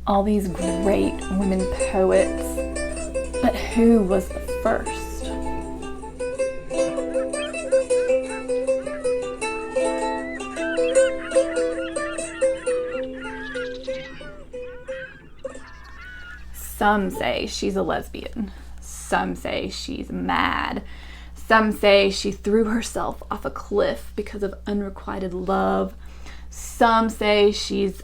all these great women poets, but who was the first? Some say she's a lesbian. Some say she's mad. Some say she threw herself off a cliff because of unrequited love. Some say she's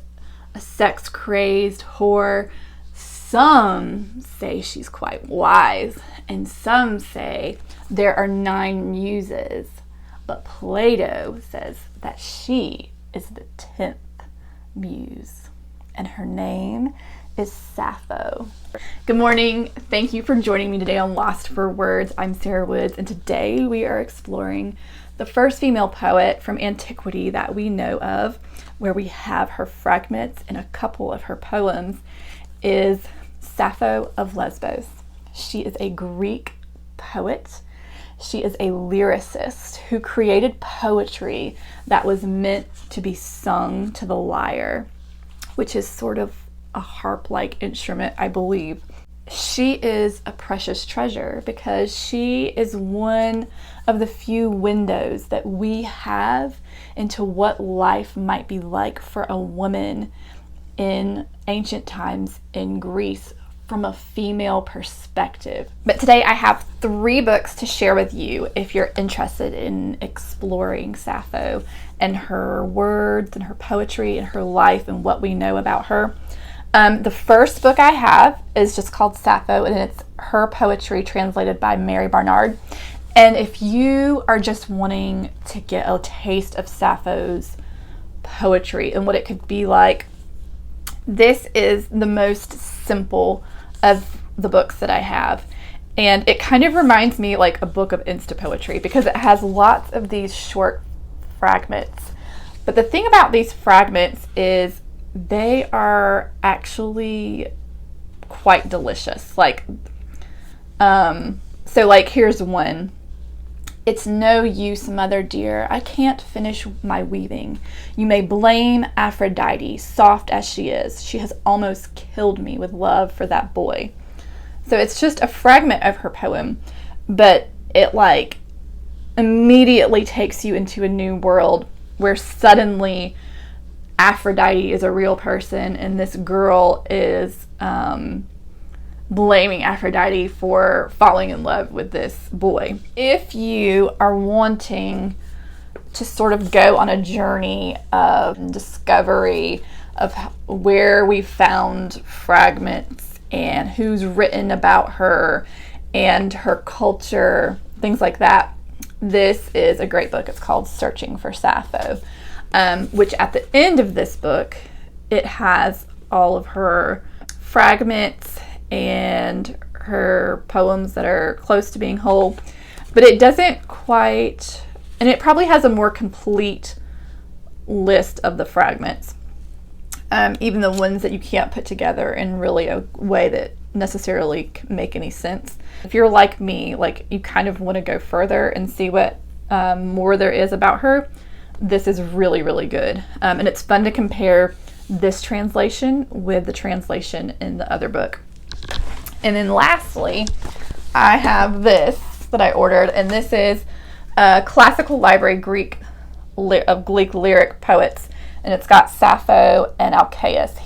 a sex-crazed whore. Some say she's quite wise. And some say there are 9 muses. But Plato says that she is the 10th muse. And her name is Sappho. Good morning. Thank you for joining me today on Lost for Words. I'm Sarah Woods, and today we are exploring the first female poet from antiquity that we know of, where we have her fragments in a couple of her poems, is Sappho of Lesbos. She is a Greek poet. She is a lyricist who created poetry that was meant to be sung to the lyre, which is sort of a harp-like instrument, I believe. She is a precious treasure because she is one of the few windows that we have into what life might be like for a woman in ancient times in Greece from a female perspective. But today I have 3 books to share with you if you're interested in exploring Sappho and her words and her poetry and her life and what we know about her. The first book I have is just called Sappho, and it's her poetry translated by Mary Barnard. And if you are just wanting to get a taste of Sappho's poetry and what it could be like, this is the most simple of the books that I have. And it kind of reminds me like a book of Insta poetry because it has lots of these short fragments. But the thing about these fragments is they are actually quite delicious. So here's one. It's no use, mother dear, I can't finish my weaving. You may blame Aphrodite, soft as she is. She has almost killed me with love for that boy. So it's just a fragment of her poem, but it immediately takes you into a new world where suddenly Aphrodite is a real person and this girl is blaming Aphrodite for falling in love with this boy. If you are wanting to sort of go on a journey of discovery of where we found fragments and who's written about her and her culture, things like that, this is a great book. It's called Searching for Sappho. Which at the end of this book, it has all of her fragments and her poems that are close to being whole, but it doesn't quite, and it probably has a more complete list of the fragments, even the ones that you can't put together in really a way that necessarily make any sense. If you're like me, you kind of want to go further and see what more there is about her, this is really, really good. And it's fun to compare this translation with the translation in the other book. And then lastly, I have this that I ordered, and this is a classical library of Greek lyric poets, and it's got Sappho and Alcaeus.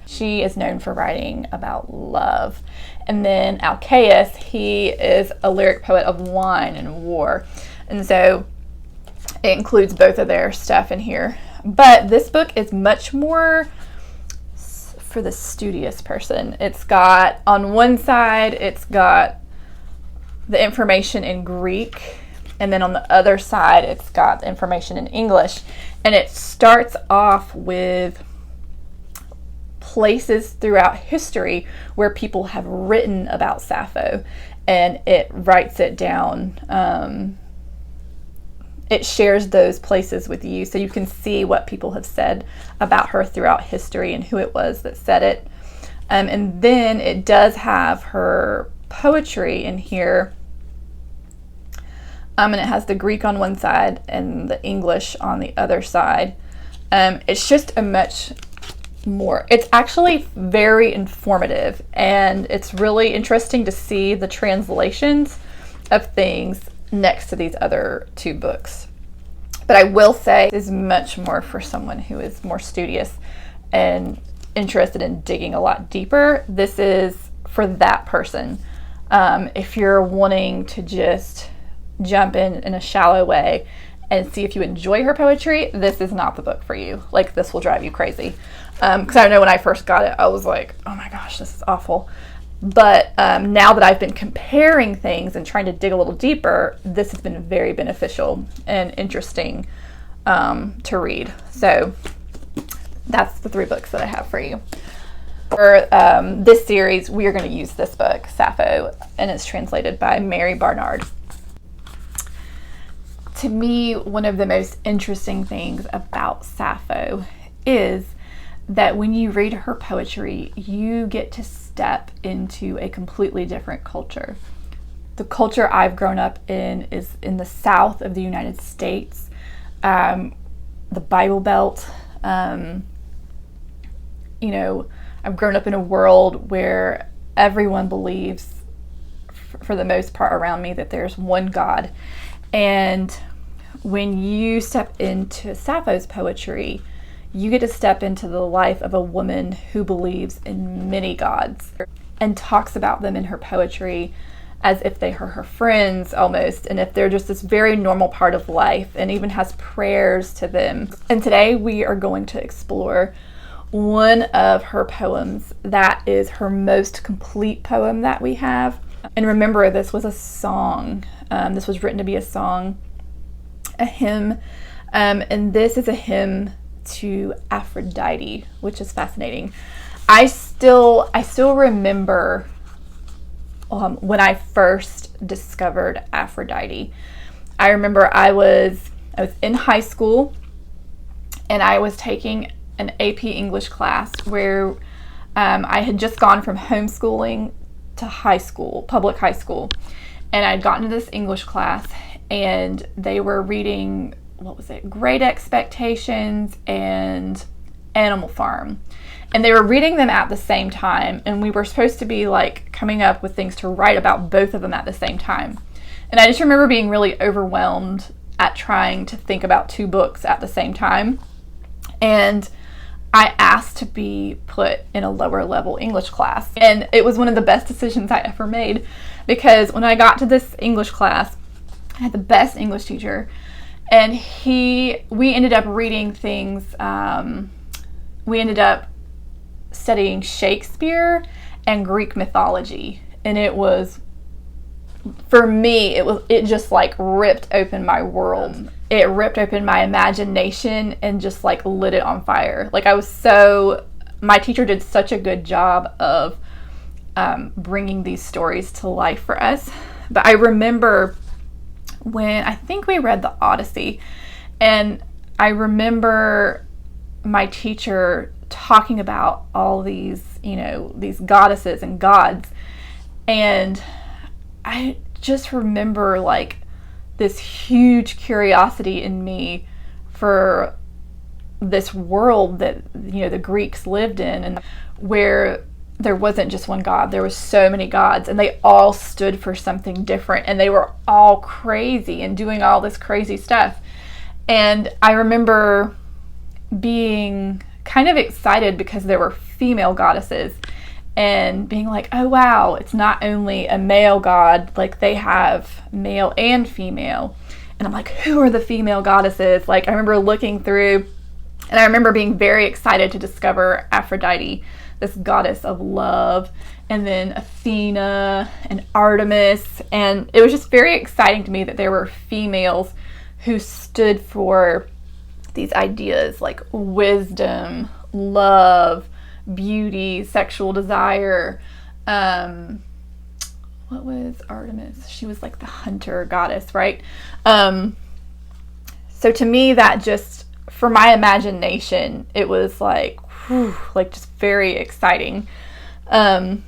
She is known for writing about love. And then Alcaeus, he is a lyric poet of wine and war. And so it includes both of their stuff in here. But this book is much more for the studious person. It's got, on one side, it's got the information in Greek, and then on the other side, it's got the information in English. And it starts off with places throughout history where people have written about Sappho, and it writes it down. It shares those places with you so you can see what people have said about her throughout history and who it was that said it. And then it does have her poetry in here. And it has the Greek on one side and the English on the other side. It's just a much more. It's actually very informative, and it's really interesting to see the translations of things next to these other two books. But I will say this is much more for someone who is more studious and interested in digging a lot deeper. This is for that person. If you're wanting to just jump in a shallow way and see if you enjoy her poetry, this is not the book for you. Like, this will drive you crazy. Because I know when I first got it, I was like, oh my gosh, this is awful. But now that I've been comparing things and trying to dig a little deeper, this has been very beneficial and interesting to read. So that's the 3 books that I have for you. For this series, we are going to use this book, Sappho, and it's translated by Mary Barnard. To me, one of the most interesting things about Sappho is that when you read her poetry, you get to step into a completely different culture. The culture I've grown up in is in the south of the United States, the Bible Belt. I've grown up in a world where everyone believes, for the most part around me, that there's one God. And when you step into Sappho's poetry, you get to step into the life of a woman who believes in many gods and talks about them in her poetry as if they are her friends almost, and if they're just this very normal part of life, and even has prayers to them. And today we are going to explore one of her poems that is her most complete poem that we have. And remember, this was a song. This was written to be a song, a hymn, and this is a hymn to Aphrodite, which is fascinating. I still remember when I first discovered Aphrodite. I remember I was in high school, and I was taking an AP English class where I had just gone from homeschooling to high school, public high school, and I'd gotten to this English class, and they were reading, Great Expectations and Animal Farm. And they were reading them at the same time, and we were supposed to be like coming up with things to write about both of them at the same time. And I just remember being really overwhelmed at trying to think about 2 books at the same time. And I asked to be put in a lower level English class. And it was one of the best decisions I ever made, because when I got to this English class, I had the best English teacher. And we ended up reading things, we ended up studying Shakespeare and Greek mythology. And it was, for me, it just like ripped open my world. It ripped open my imagination and just like lit it on fire. Like, my teacher did such a good job of bringing these stories to life for us. But I remember when I think we read the Odyssey, and I remember my teacher talking about all these, these goddesses and gods, and I just remember like this huge curiosity in me for this world that, the Greeks lived in, and where there wasn't just one God, there was so many gods, and they all stood for something different, and they were all crazy and doing all this crazy stuff. And I remember being kind of excited because there were female goddesses, and being like, oh wow, it's not only a male god, like they have male and female. And I'm like, who are the female goddesses? Like, I remember looking through, and I remember being very excited to discover Aphrodite, this goddess of love, and then Athena and Artemis. And it was just very exciting to me that there were females who stood for these ideas like wisdom, love, beauty, sexual desire. What was Artemis? She was like the hunter goddess, right? So to me, that just, for my imagination, it was like, whew, like just very exciting. And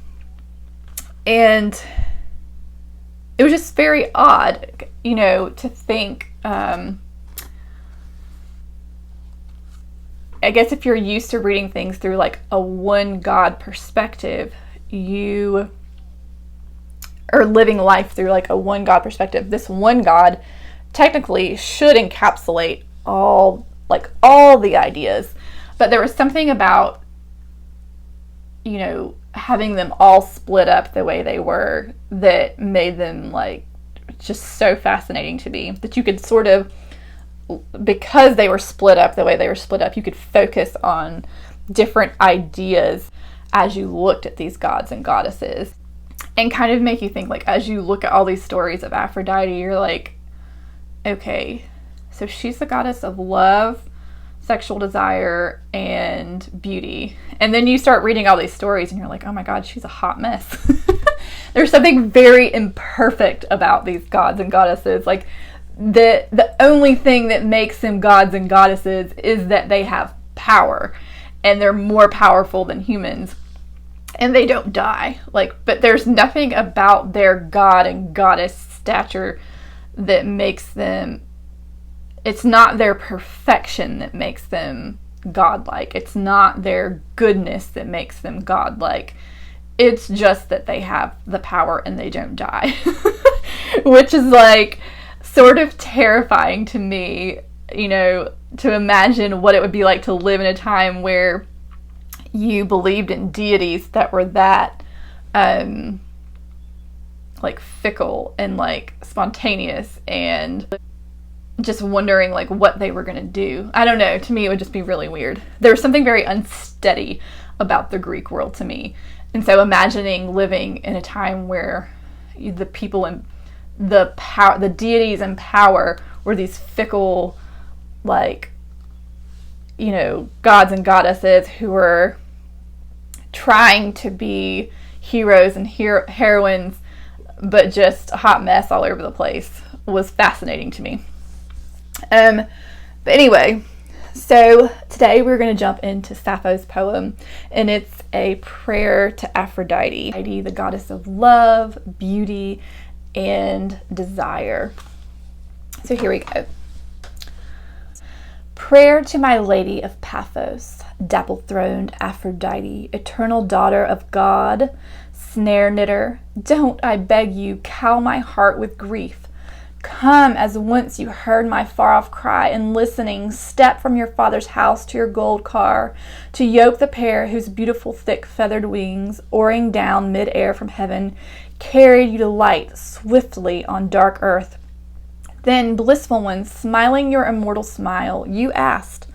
it was just very odd, to think, I guess if you're used to reading things through like a one God perspective, you are living life through like a one God perspective. This one God technically should encapsulate all the ideas, but there was something about, you know, having them all split up the way they were that made them like just so fascinating to me, that you could sort of, because they were split up the way they were split up, you could focus on different ideas as you looked at these gods and goddesses, and kind of make you think, like, as you look at all these stories of Aphrodite, you're like, okay, so she's the goddess of love, sexual desire, and beauty. And then you start reading all these stories and you're like, oh my God, she's a hot mess. There's something very imperfect about these gods and goddesses. Like, the only thing that makes them gods and goddesses is that they have power, and they're more powerful than humans, and they don't die. Like, but there's nothing about their god and goddess stature that makes them, it's not their perfection that makes them godlike. It's not their goodness that makes them godlike. It's just that they have the power and they don't die. Which is like sort of terrifying to me, you know, to imagine what it would be like to live in a time where you believed in deities that were that like fickle and like spontaneous, and just wondering like what they were going to do. I don't know. To me, it would just be really weird. There was something very unsteady about the Greek world to me. And so imagining living in a time where the people in the power, the deities in power, were these fickle, like, you know, gods and goddesses who were trying to be heroes and heroines, but just a hot mess all over the place, was fascinating to me. But anyway, so today we're going to jump into Sappho's poem, and it's a prayer to Aphrodite, the goddess of love, beauty, and desire. So here we go. Prayer to my lady of Paphos, dapple-throned Aphrodite, eternal daughter of God, snare-knitter, don't, I beg you, cow my heart with grief. Come as once you heard my far-off cry, and listening, step from your father's house to your gold car, to yoke the pair whose beautiful thick feathered wings, oaring down mid-air from heaven, carried you to light swiftly on dark earth. Then, blissful one, smiling your immortal smile, you asked,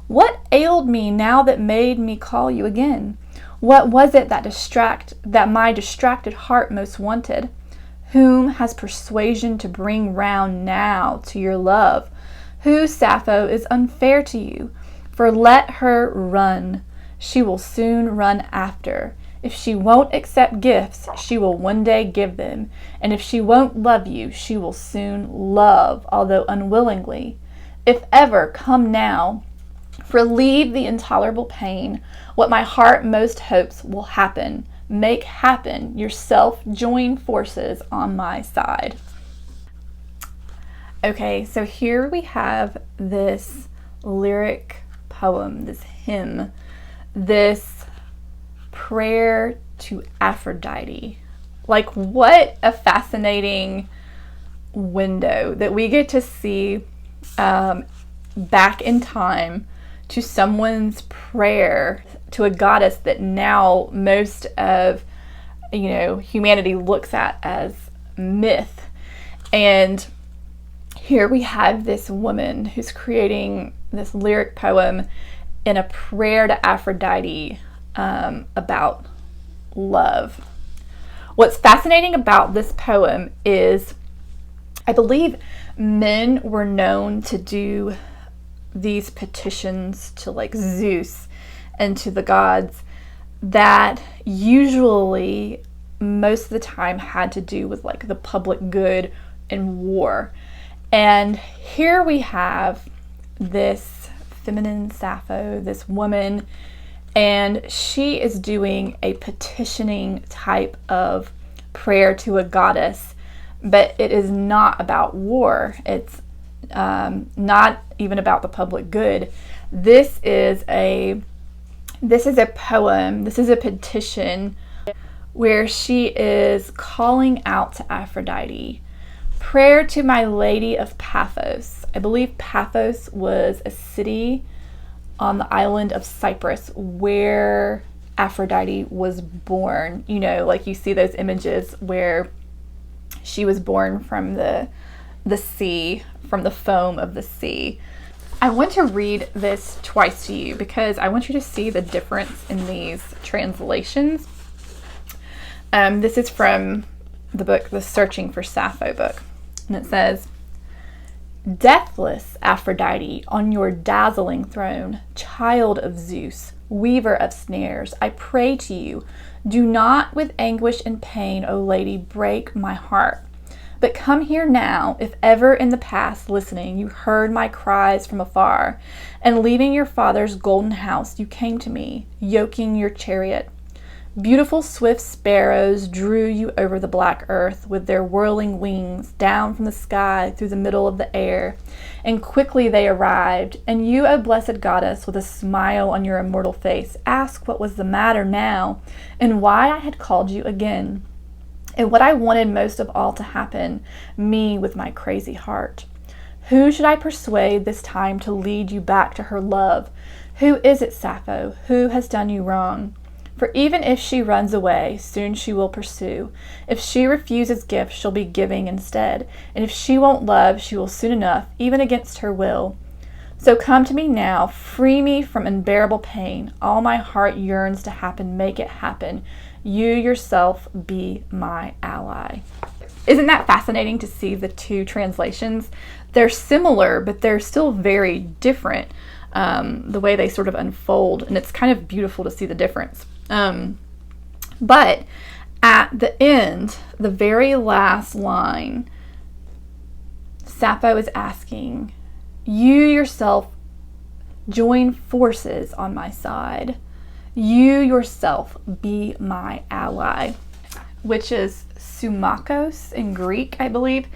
what ailed me now that made me call you again? What was it that my distracted heart most wanted? Whom has persuasion to bring round now to your love? Who, Sappho, is unfair to you? For let her run. She will soon run after. If she won't accept gifts, she will one day give them. And if she won't love you, she will soon love, although unwillingly. If ever, come now. Relieve the intolerable pain. What my heart most hopes will happen. Make happen, yourself join forces on my side. Okay, so here we have this lyric poem, this hymn, this prayer to Aphrodite. Like, what a fascinating window that we get to see back in time to someone's prayer to a goddess that now most of, you know, humanity looks at as myth. And here we have this woman who's creating this lyric poem in a prayer to Aphrodite about love. What's fascinating about this poem is, I believe men were known to do these petitions to like Zeus and to the gods that usually most of the time had to do with like the public good and war. And here we have this feminine Sappho, this woman, and she is doing a petitioning type of prayer to a goddess, but it is not about war. It's not even about the public good. This is a poem, this is a petition where she is calling out to Aphrodite. Prayer to my lady of Paphos. I believe Paphos was a city on the island of Cyprus where Aphrodite was born. You know, like you see those images where she was born from the sea, from the foam of the sea. I want to read this twice to you because I want you to see the difference in these translations. This is from the book, the Searching for Sappho book. And it says, deathless Aphrodite, on your dazzling throne, child of Zeus, weaver of snares, I pray to you, do not with anguish and pain, O lady, break my heart. But come here now, if ever in the past listening you heard my cries from afar, and leaving your father's golden house you came to me, yoking your chariot. Beautiful swift sparrows drew you over the black earth with their whirling wings down from the sky through the middle of the air, and quickly they arrived, and you, O blessed goddess, with a smile on your immortal face, asked what was the matter now, and why I had called you again, and what I wanted most of all to happen, me with my crazy heart. Who should I persuade this time to lead you back to her love? Who is it, Sappho? Who has done you wrong? For even if she runs away, soon she will pursue. If she refuses gifts, she'll be giving instead. And if she won't love, she will soon enough, even against her will. So come to me now, free me from unbearable pain. All my heart yearns to happen, make it happen. You yourself be my ally. Isn't that fascinating to see the two translations? They're similar, but they're still very different, the way they sort of unfold. And it's kind of beautiful to see the difference. But at the end, the very last line, Sappho is asking, you yourself join forces on my side. You yourself be my ally, which is sumakos in Greek, I believe,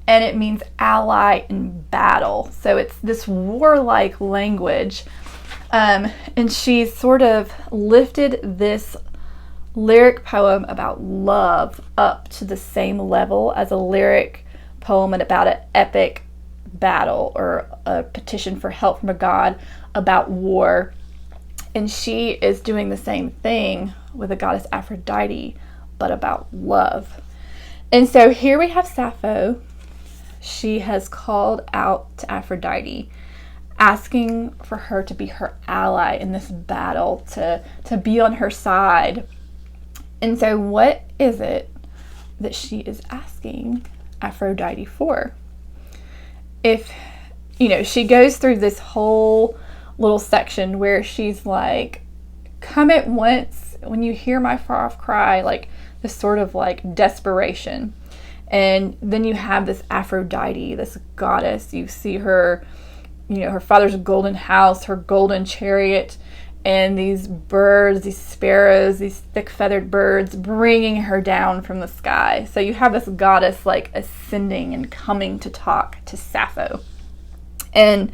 and it means ally in battle. So it's this warlike language. And she's sort of lifted this lyric poem about love up to the same level as a lyric poem about an epic battle or a petition for help from a god about war. And she is doing the same thing with the goddess Aphrodite, but about love. And so here we have Sappho. She has called out to Aphrodite, asking for her to be her ally in this battle, to be on her side. And so what is it that she is asking Aphrodite for? If, she goes through this whole little section where she's like, come at once when you hear my far off cry, like this sort of like desperation. And then you have this Aphrodite, this goddess. You see her, her father's golden house, her golden chariot, and these birds, these sparrows, these thick-feathered birds bringing her down from the sky. So you have this goddess like ascending and coming to talk to Sappho. And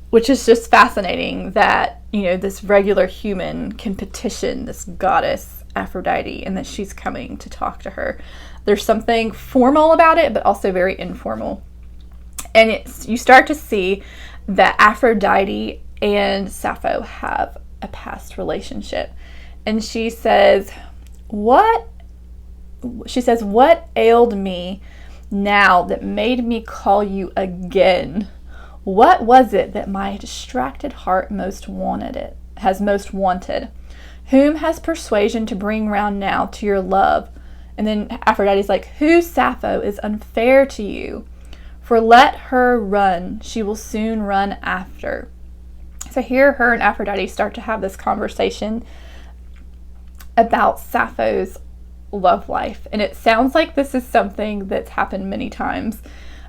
which is just fascinating that, this regular human can petition this goddess Aphrodite and that she's coming to talk to her. There's something formal about it, but also very informal. And you start to see that Aphrodite and Sappho have a past relationship. And she says, what ailed me now that made me call you again? What was it that my distracted heart has most wanted? Whom has persuasion to bring round now to your love? And then Aphrodite's like, who, Sappho, is unfair to you? For let her run, she will soon run after. So here her and Aphrodite start to have this conversation about Sappho's love life. And it sounds like this is something that's happened many times,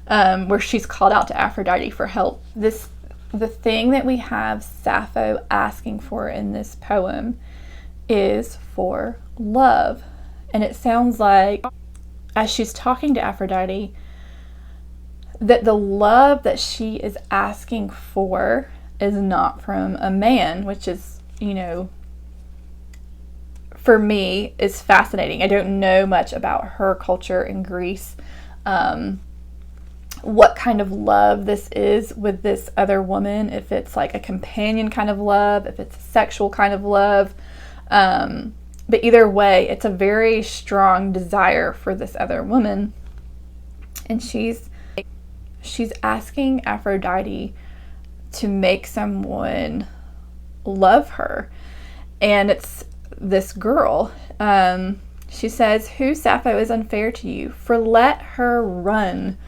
where she's called out to Aphrodite for help. The thing that we have Sappho asking for in this poem is for love. And it sounds like, as she's talking to Aphrodite, that the love that she is asking for is not from a man, which is, for me, is fascinating. I don't know much about her culture in Greece, what kind of love this is with this other woman, if it's like a companion kind of love, if it's a sexual kind of love. But either way, it's a very strong desire for this other woman. And she's asking Aphrodite to make someone love her. And it's this girl. She says, "Who, Sappho, is unfair to you? For let her run.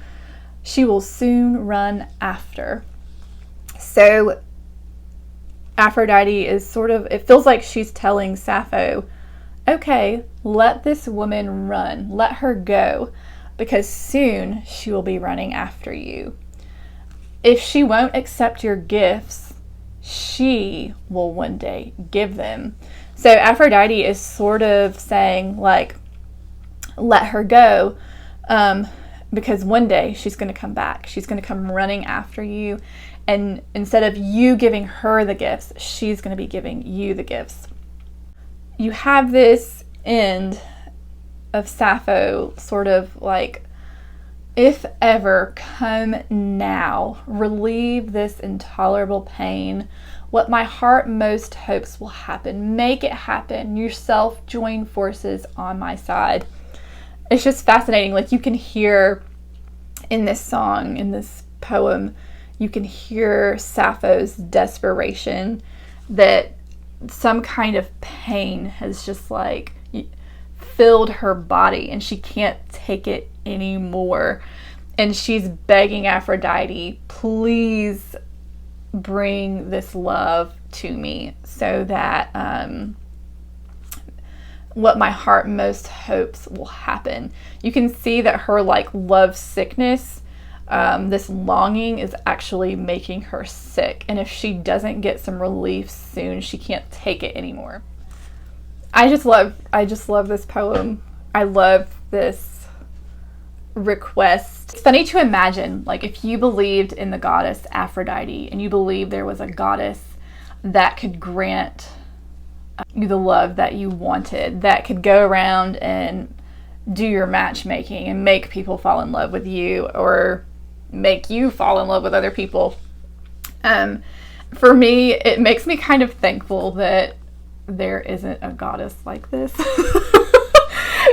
She will soon run after." So Aphrodite is it feels like she's telling Sappho, okay, let this woman run. Let her go, because soon she will be running after you. If she won't accept your gifts, she will one day give them. So Aphrodite is sort of saying, like, let her go, because one day she's going to come back. She's going to come running after you. And instead of you giving her the gifts, she's going to be giving you the gifts. You have this end of Sappho sort of like, if ever, come now, relieve this intolerable pain. What my heart most hopes will happen. Make it happen. Yourself join forces on my side. It's just fascinating. Like, you can hear in this song, in this poem, you can hear Sappho's desperation, that some kind of pain has just like filled her body and she can't take it anymore. And she's begging Aphrodite, please bring this love to me so that what my heart most hopes will happen. You can see that her like love sickness, this longing is actually making her sick. And if she doesn't get some relief soon, she can't take it anymore. I just love this poem. I love this request. It's funny to imagine, like, if you believed in the goddess Aphrodite and you believed there was a goddess that could grant you the love that you wanted, that could go around and do your matchmaking and make people fall in love with you or make you fall in love with other people. For me, it makes me kind of thankful that there isn't a goddess like this.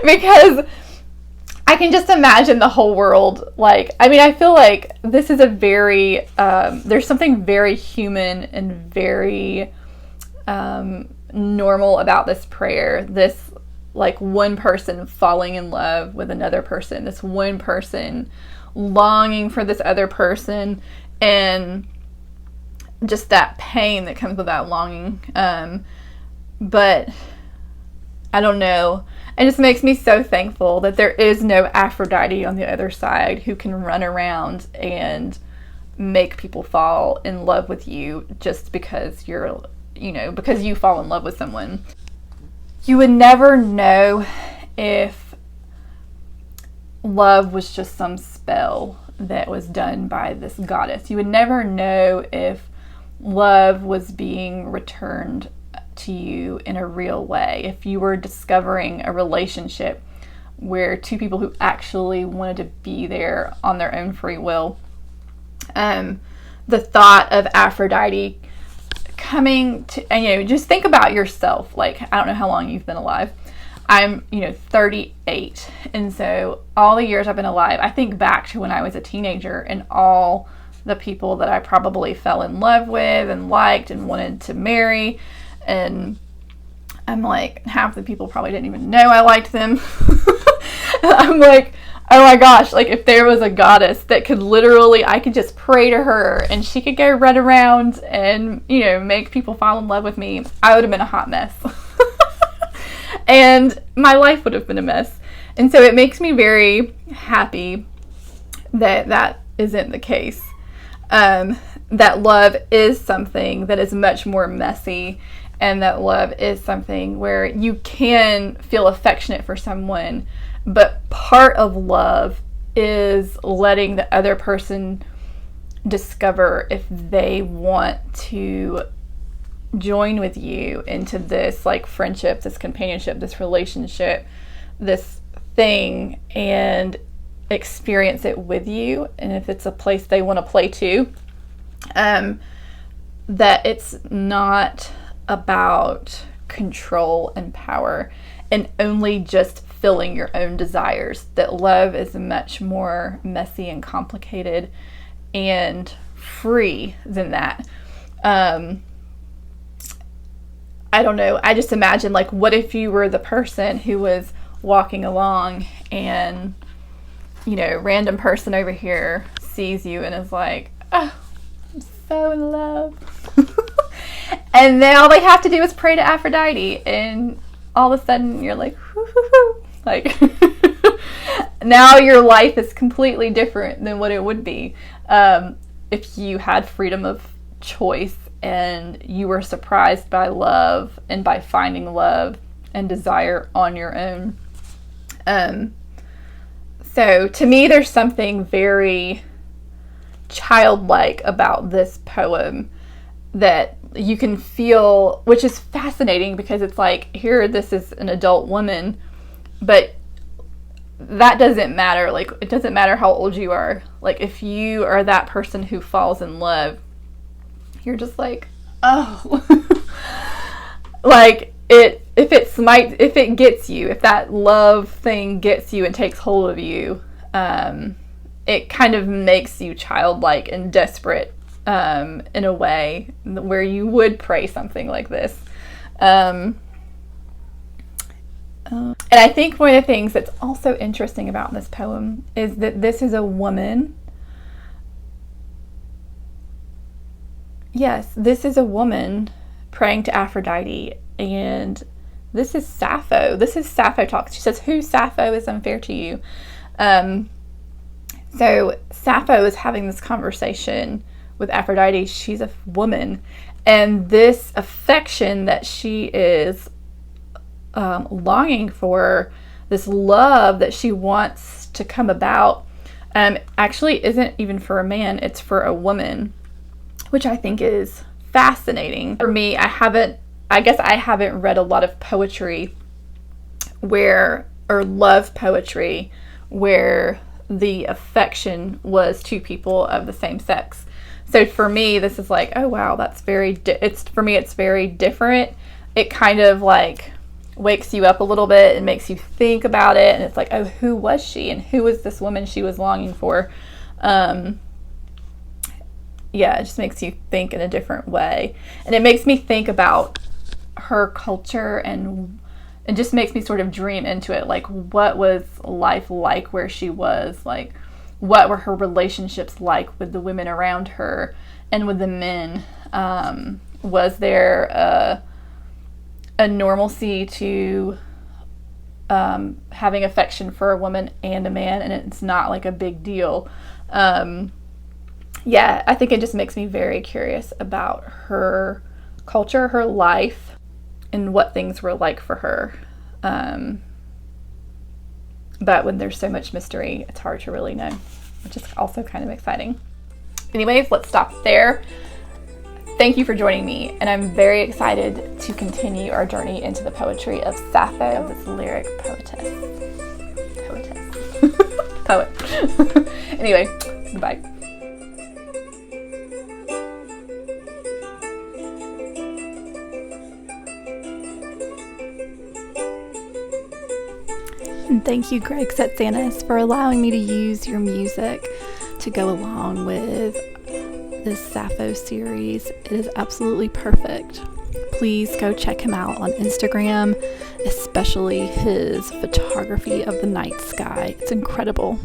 Because I can just imagine the whole world, like, I mean, I feel like this is a very, there's something very human and very normal about this prayer. This, like, one person falling in love with another person, this one person longing for this other person, and just that pain that comes with that longing. But I don't know. It just makes me so thankful that there is no Aphrodite on the other side who can run around and make people fall in love with you just because you're, because you fall in love with someone. You would never know if love was just some spell that was done by this goddess. You would never know if love was being returned to you in a real way. If you were discovering a relationship where two people who actually wanted to be there on their own free will. The thought of Aphrodite coming to, and just think about yourself. Like, I don't know how long you've been alive. I'm 38, and so all the years I've been alive, I think back to when I was a teenager and all the people that I probably fell in love with and liked and wanted to marry, and I'm like, half the people probably didn't even know I liked them. I'm like, oh my gosh, like, if there was a goddess that could literally, I could just pray to her and she could go run around and, make people fall in love with me, I would have been a hot mess. And my life would have been a mess. And so it makes me very happy that that isn't the case. That love is something that is much more messy, and that love is something where you can feel affectionate for someone, but part of love is letting the other person discover if they want to join with you into this like friendship, this companionship, this relationship, this thing, and experience it with you. And if it's a place they want to play to, that it's not about control and power and only just filling your own desires, that love is much more messy and complicated and free than that. I don't know. I just imagine, like, what if you were the person who was walking along and, you know, random person over here sees you and is like, oh, I'm so in love. And then all they have to do is pray to Aphrodite, and all of a sudden you're like, whoo, whoo, whoo. Like, now your life is completely different than what it would be if you had freedom of choice and you were surprised by love and by finding love and desire on your own. So to me, there's something very childlike about this poem that you can feel, which is fascinating because it's like, here, this is an adult woman, but that doesn't matter. Like, it doesn't matter how old you are. Like, if you are that person who falls in love, you're just like, oh. Like, if it gets you, if that love thing gets you and takes hold of you, it kind of makes you childlike and desperate in a way where you would pray something like this. And I think one of the things that's also interesting about this poem is that this is a woman. Yes, this is a woman praying to Aphrodite, and this is Sappho. This is Sappho talks. She says, "Who, Sappho, is unfair to you?" So Sappho is having this conversation with Aphrodite. She's a woman, and this affection that she is longing for, this love that she wants to come about, actually isn't even for a man, it's for a woman, which I think is fascinating. For me, I guess I haven't read a lot of poetry or love poetry where the affection was two people of the same sex. So for me, this is like, oh wow, that's for me, it's very different. It kind of like wakes you up a little bit and makes you think about it. And it's like, oh, who was she? And who was this woman she was longing for? Yeah, it just makes you think in a different way. And it makes me think about her culture and it just makes me sort of dream into it. Like, what was life like where she was? Like, what were her relationships like with the women around her and with the men? Was there a normalcy to having affection for a woman and a man, and it's not like a big deal? Yeah, I think it just makes me very curious about her culture, her life, and what things were like for her. But when there's so much mystery, it's hard to really know, which is also kind of exciting. Anyways, let's stop there. Thank you for joining me, and I'm very excited to continue our journey into the poetry of Sappho, this lyric poetess. Poet. Anyway, goodbye. And thank you, Greg Setsanis, for allowing me to use your music to go along with this Sappho series. It is absolutely perfect. Please go check him out on Instagram, especially his photography of the night sky. It's incredible.